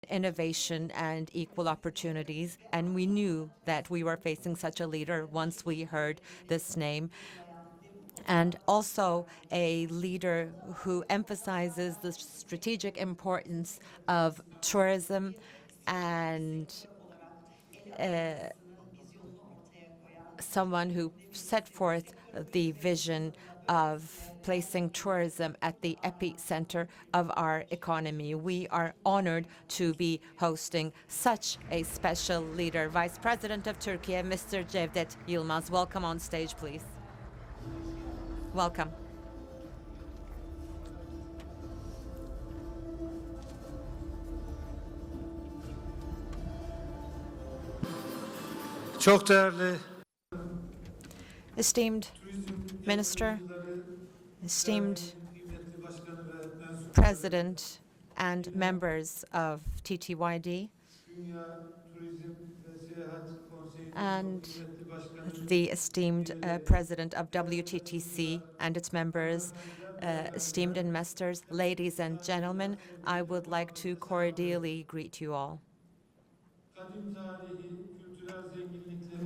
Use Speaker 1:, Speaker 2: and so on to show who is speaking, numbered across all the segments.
Speaker 1: innovation and equal opportunities. And we knew that we were facing such a leader once we heard this name. And also a leader who emphasizes the strategic importance of tourism and someone who set forth the vision of placing tourism at the epicenter of our economy. We are honored to be hosting such a special leader. Vice President of Turkiye, Mr. Cevdet Yilmaz. Welcome on stage, please. Welcome.
Speaker 2: Çok değerli
Speaker 1: Esteemed Minister, esteemed President and members of TTYD, and the esteemed President of WTTC and its members, esteemed investors, ladies and gentlemen, I would like to cordially greet you all.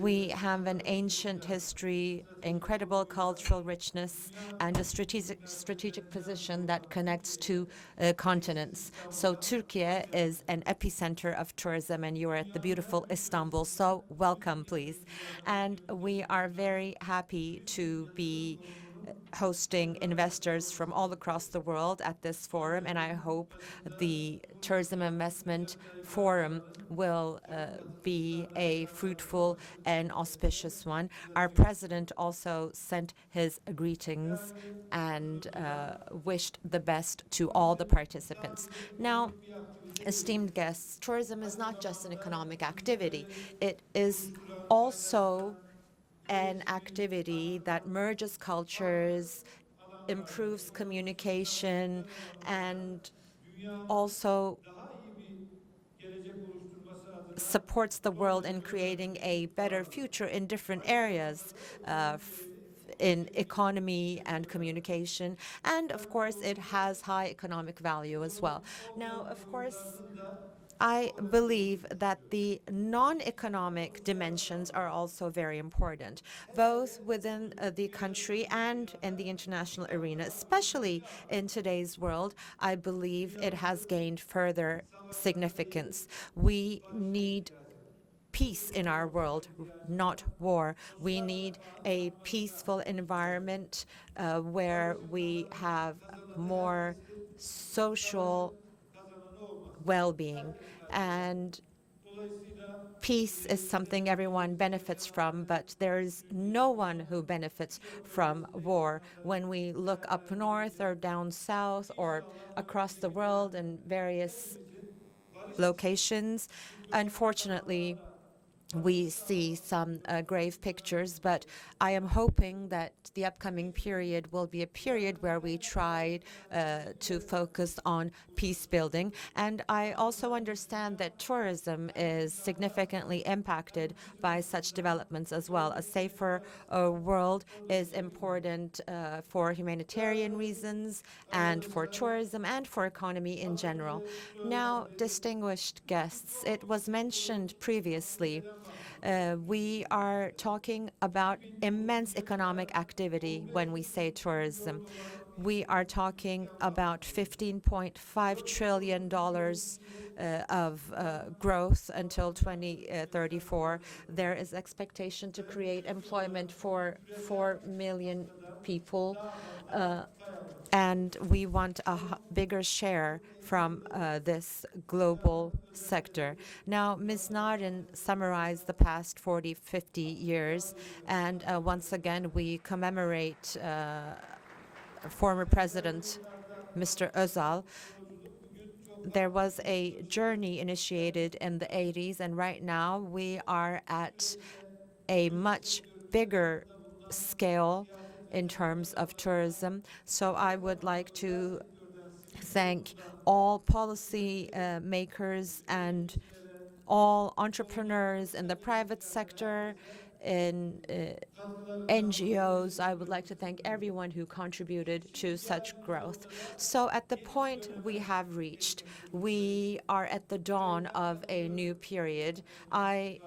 Speaker 1: We have an ancient history, incredible cultural richness, and a strategic position that connects two continents. So Turkey is an epicenter of tourism, and you are at the beautiful Istanbul. So welcome, please. And we are very happy to be hosting investors from all across the world at this forum, and I hope the Tourism Investment Forum will be a fruitful and auspicious one. Our president also sent his greetings and wished the best to all the participants. Now, esteemed guests, tourism is not just an economic activity. It is also an activity that merges cultures, improves communication, and also supports the world in creating a better future in different areas, in economy and communication. And of course, it has high economic value as well. Now, of course, I believe that the non-economic dimensions are also very important, both within the country and in the international arena, especially in today's world. I believe it has gained further significance. We need peace in our world, not war. We need a peaceful environment where we have more social well-being, and peace is something everyone benefits from, but there is no one who benefits from war. When we look up north or down south or across the world in various locations, unfortunately, we see some grave pictures, but I am hoping that the upcoming period will be a period where we try to focus on peace building. And I also understand that tourism is significantly impacted by such developments as well. A safer world is important for humanitarian reasons and for tourism and for economy in general. Now, distinguished guests, it was mentioned previously, we are talking about immense economic activity when we say tourism. We are talking about $15.5 trillion of growth until 2034. There is expectation to create employment for 4 million people, and we want a bigger share from this global sector. Now, Ms. Narin summarized the past 40, 50 years, and once again, we commemorate former President Mr. Özal. There was a journey initiated in the 80s, and right now we are at a much bigger scale in terms of tourism. So I would like to thank all policy makers and all entrepreneurs in the private sector, in NGOs. I would like to thank everyone who contributed to such growth. So at the point we have reached, we are at the dawn of a new period. I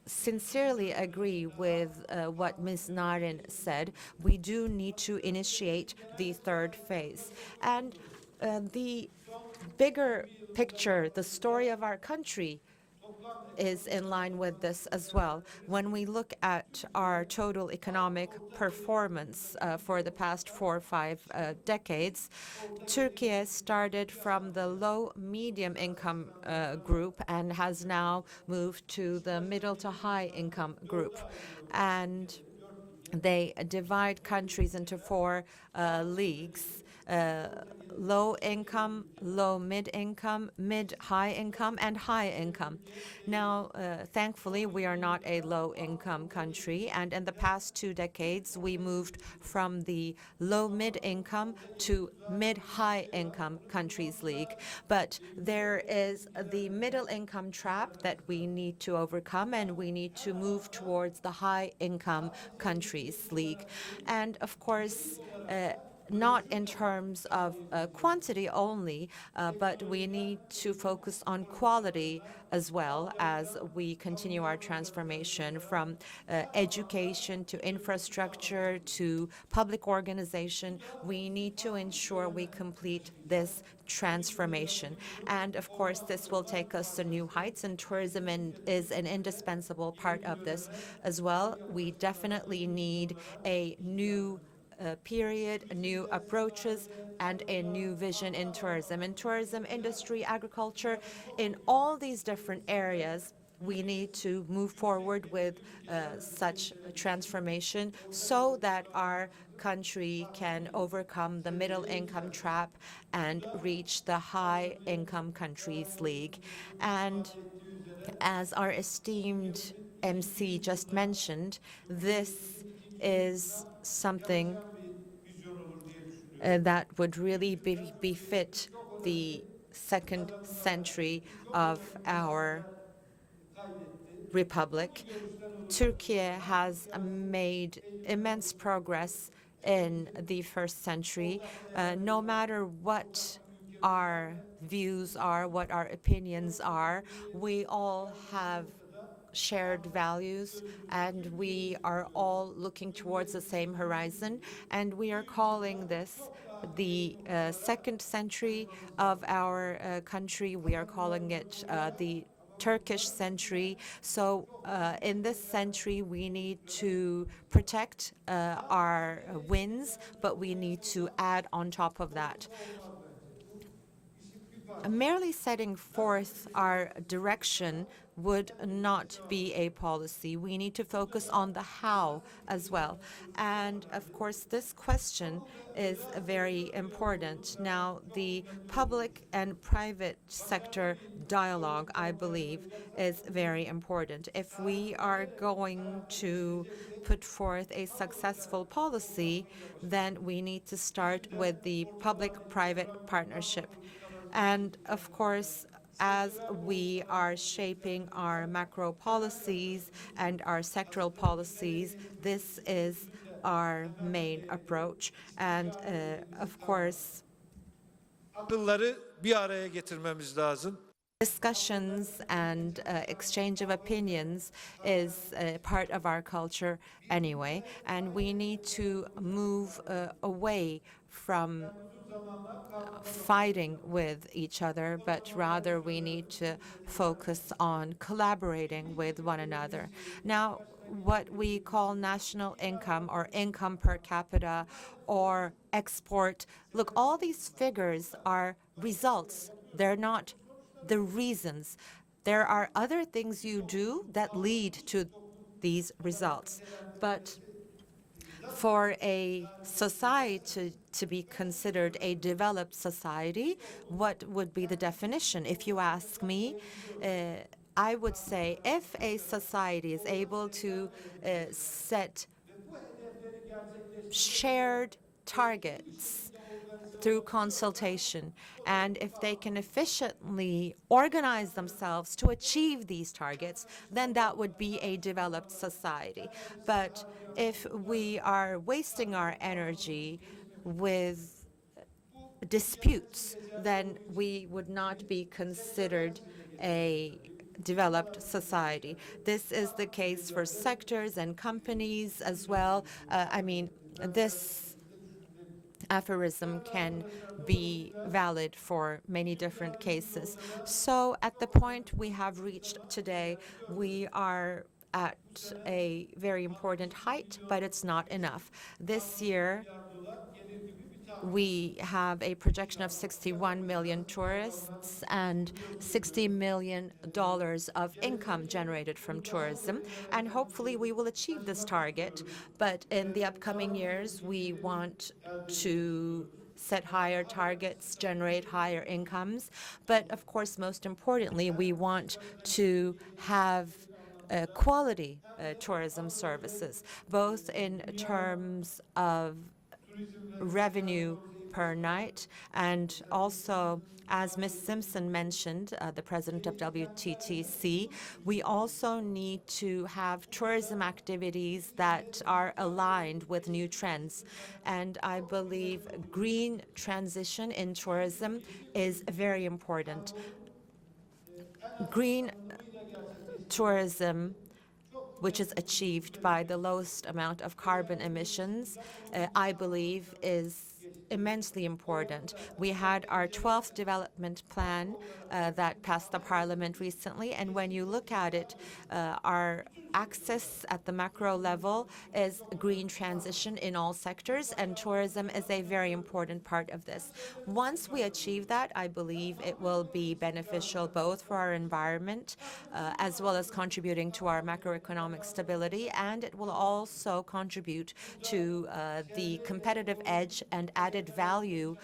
Speaker 1: sincerely agree with what Ms. Narin said. We do need to initiate the third phase. And the bigger picture, the story of our country, is in line with this as well. When we look at our total economic performance for the past 4 or 5 decades, Turkiye started from the low medium income group and has now moved to the middle to high income group. And they divide countries into 4 leagues: low income, low mid income, mid high income, and high income. Now, thankfully, we are not a low income country, and in the past 2 decades, we moved from the low mid income to mid high income countries league. But there is the middle income trap that we need to overcome, and we need to move towards the high income countries league. And of course, not in terms of quantity only, but we need to focus on quality as well as we continue our transformation from education to infrastructure to public organization. We need to ensure we complete this transformation. And of course, this will take us to new heights, and tourism is an indispensable part of this as well. We definitely need a new period, new approaches, and a new vision in tourism. In tourism, industry, agriculture, in all these different areas, we need to move forward with such a transformation so that our country can overcome the middle income trap and reach the high income countries league. And as our esteemed MC just mentioned, this is something that would really befit the second century of our republic. Turkiye has made immense progress in the first century. No matter what our views are, what our opinions are, we all have shared values, and we are all looking towards the same horizon. And we are calling this the second century of our country. We are calling it the Turkish century. So in this century, we need to protect our wins, but we need to add on top of that. Merely setting forth our direction would not be a policy. We need to focus on the how as well. And of course, this question is very important. Now, the public and private sector dialogue, I believe, is very important. If we are going to put forth a successful policy, then we need to start with the public-private partnership. And of course, as we are shaping our macro policies and our sectoral policies, this is our main approach. And of course,
Speaker 2: akılları bir araya getirmemiz lazım.
Speaker 1: Discussions and exchange of opinions is part of our culture anyway, and we need to move away from fighting with each other, but rather we need to focus on collaborating with one another. Now, what we call national income or income per capita or export, look, all these figures are results. They're not the reasons. There are other things you do that lead to these results. But for a society to be considered a developed society, what would be the definition? If you ask me, I would say if a society is able to set shared targets through consultation. And if they can efficiently organize themselves to achieve these targets, then that would be a developed society. But if we are wasting our energy with disputes, then we would not be considered a developed society. This is the case for sectors and companies as well. This aphorism can be valid for many different cases. So at the point we have reached today, we are at a very important height, but it's not enough. This year, we have a projection of 61 million tourists and $60 million of income generated from tourism. And hopefully we will achieve this target. But in the upcoming years, we want to set higher targets, generate higher incomes. But of course, most importantly, we want to have quality tourism services, both in terms of revenue per night, and also, as Ms. Simpson mentioned, the president of WTTC, we also need to have tourism activities that are aligned with new trends. And I believe green transition in tourism is very important. Green tourism, which is achieved by the lowest amount of carbon emissions, I believe is immensely important. We had our 12th development plan that passed the parliament recently, and when you look at it, our access at the macro level is green transition in all sectors, and tourism is a very important part of this. Once we achieve that, I believe it will be beneficial both for our environment as well as contributing to our macroeconomic stability, and it will also contribute to the competitive edge and added value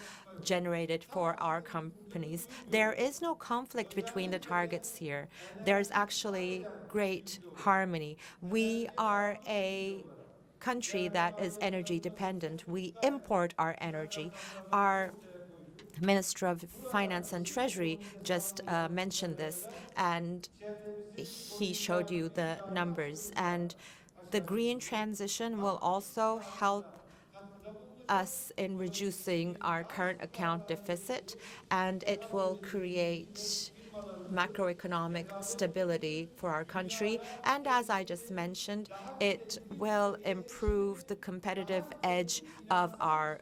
Speaker 1: generated for our companies. There is no conflict between the targets here. There's actually great harmony. We are a country that is energy dependent. We import our energy. Our Minister of Finance and Treasury just mentioned this, and he showed you the numbers. And the green transition will also help us in reducing our current account deficit, and it will create macroeconomic stability for our country. And as I just mentioned, it will improve the competitive edge of our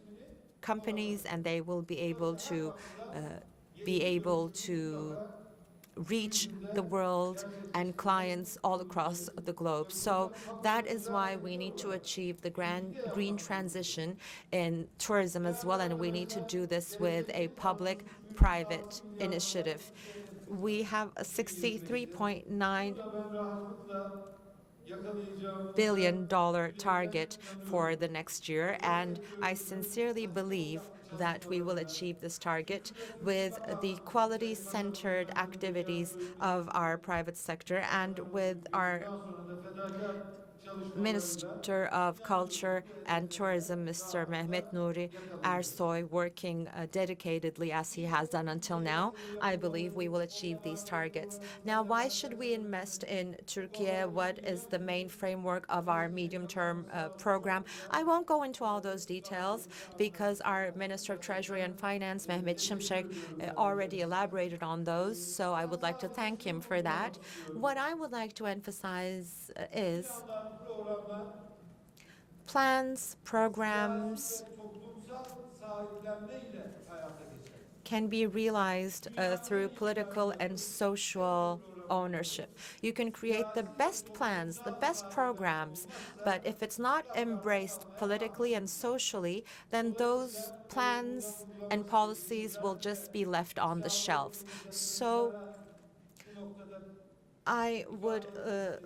Speaker 1: companies, and they will be able to reach the world and clients all across the globe. So that is why we need to achieve the green transition in tourism as well, and we need to do this with a public-private initiative. We have a $63.9 billion target for the next year, and I sincerely believe that we will achieve this target with the quality-centered activities of our private sector and with our Minister of Culture and Tourism, Mr. Mehmet Nuri Ersoy, working dedicatedly as he has done until now. I believe we will achieve these targets. Now, why should we invest in Turkiye? What is the main framework of our medium-term program? I won't go into all those details because our Minister of Treasury and Finance, Mehmet Şimşek, already elaborated on those, so I would like to thank him for that. What I would like to emphasize is plans, programs can be realized through political and social ownership. You can create the best plans, the best programs, but if it's not embraced politically and socially, then those plans and policies will just be left on the shelves. So I would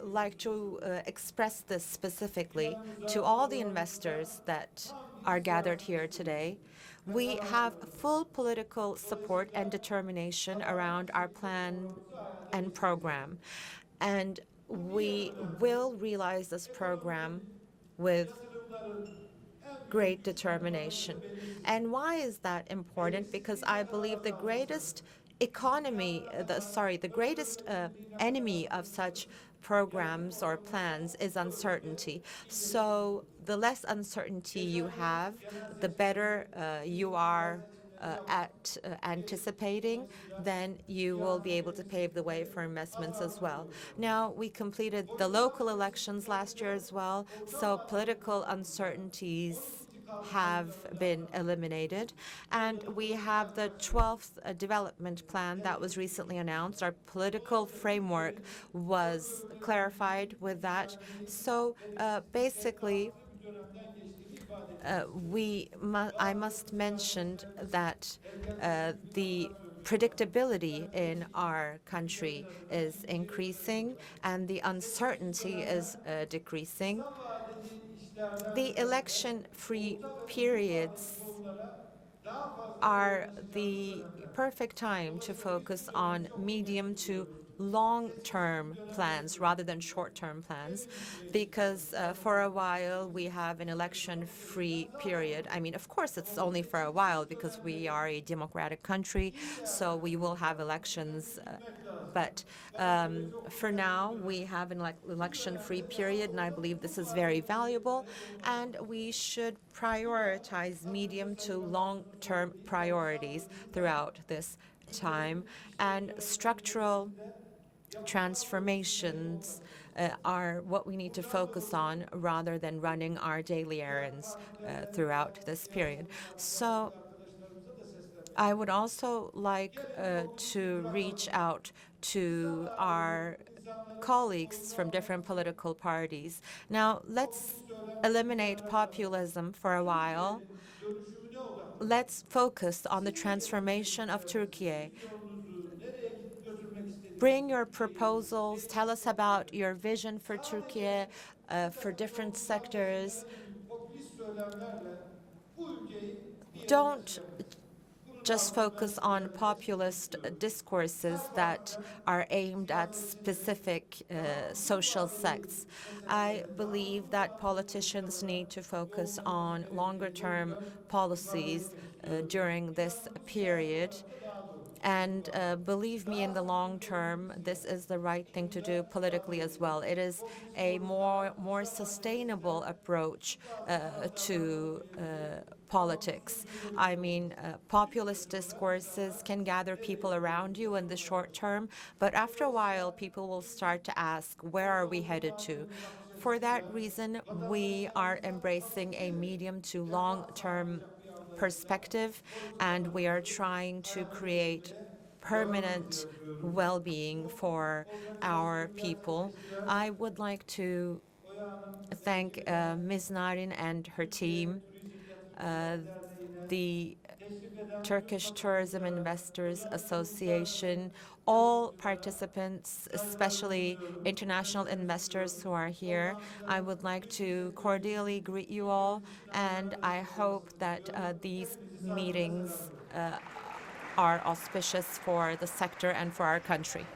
Speaker 1: like to express this specifically to all the investors that are gathered here today. We have full political support and determination around our plan and program, and we will realize this program with great determination. And why is that important? Because I believe the greatest the greatest enemy of such programs or plans is uncertainty. So the less uncertainty you have, the better you are at anticipating, then you will be able to pave the way for investments as well. Now, we completed the local elections last year as well, so political uncertainties have been eliminated. And we have the 12th development plan that was recently announced. Our political framework was clarified with that. So basically, I must mention that the predictability in our country is increasing and the uncertainty is decreasing. The election-free periods are the perfect time to focus on medium to long-term plans rather than short-term plans, because for a while we have an election-free period. I mean, of course, it's only for a while because we are a democratic country, so we will have elections. But for now, we have an election-free period, and I believe this is very valuable. And we should prioritize medium to long-term priorities throughout this time. And structural transformations are what we need to focus on rather than running our daily errands throughout this period. So I would also like to reach out to our colleagues from different political parties. Now, let's eliminate populism for a while. Let's focus on the transformation of Turkiye. Bring your proposals. Tell us about your vision for Turkiye, for different sectors. Don't just focus on populist discourses that are aimed at specific social sects. I believe that politicians need to focus on longer-term policies during this period. And believe me, in the long term, this is the right thing to do politically as well. It is a more sustainable approach to politics. I mean, populist discourses can gather people around you in the short term, but after a while, people will start to ask, where are we headed to? For that reason, we are embracing a medium to long-term perspective, and we are trying to create permanent well-being for our people. I would like to thank Ms. Narin and her team, the Turkish Tourism Investors Association, all participants, especially international investors who are here. I would like to cordially greet you all, and I hope that these meetings are auspicious for the sector and for our country.